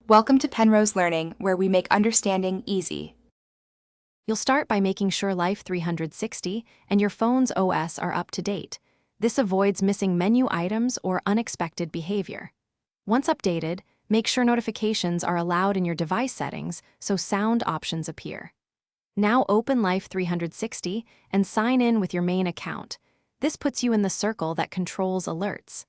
Welcome to Penrose Learning, where we make understanding easy. You'll start by making sure Life360 and your phone's OS are up to date. This avoids missing menu items or unexpected behavior. Once updated, make sure notifications are allowed in your device settings so sound options appear. Now open Life360 and sign in with your main account. This puts you in the circle that controls alerts.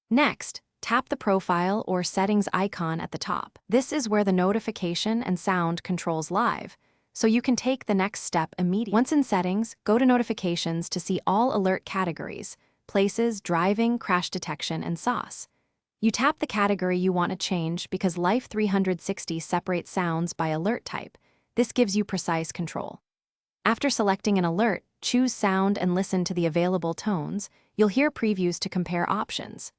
Next, tap the profile or settings icon at the top. This is where the notification and sound controls live, so you can take the next step immediately. Once in settings, go to notifications to see all alert categories: places, driving, crash detection, and sauce. You tap the category you want to change because Life360 separates sounds by alert type. This gives you precise control. After selecting an alert, choose sound and listen to the available tones. You'll hear previews to compare options.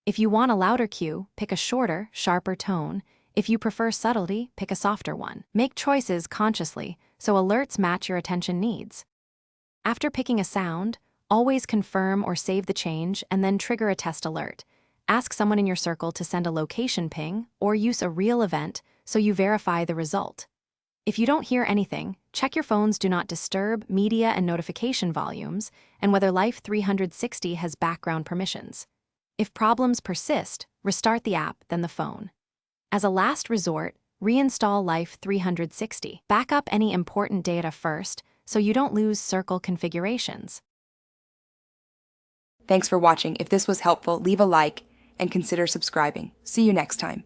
If you want a louder cue, pick a shorter, sharper tone. If you prefer subtlety, pick a softer one. Make choices consciously so alerts match your attention needs. After picking a sound, always confirm or save the change and then trigger a test alert. Ask someone in your circle to send a location ping or use a real event so you verify the result. If you don't hear anything, check your phone's Do Not Disturb, media, and notification volumes and whether Life360 has background permissions. If problems persist, restart the app, then the phone. As a last resort, reinstall Life360. Back up any important data first so you don't lose circle configurations. Thanks for watching. If this was helpful, leave a like and consider subscribing. See you next time.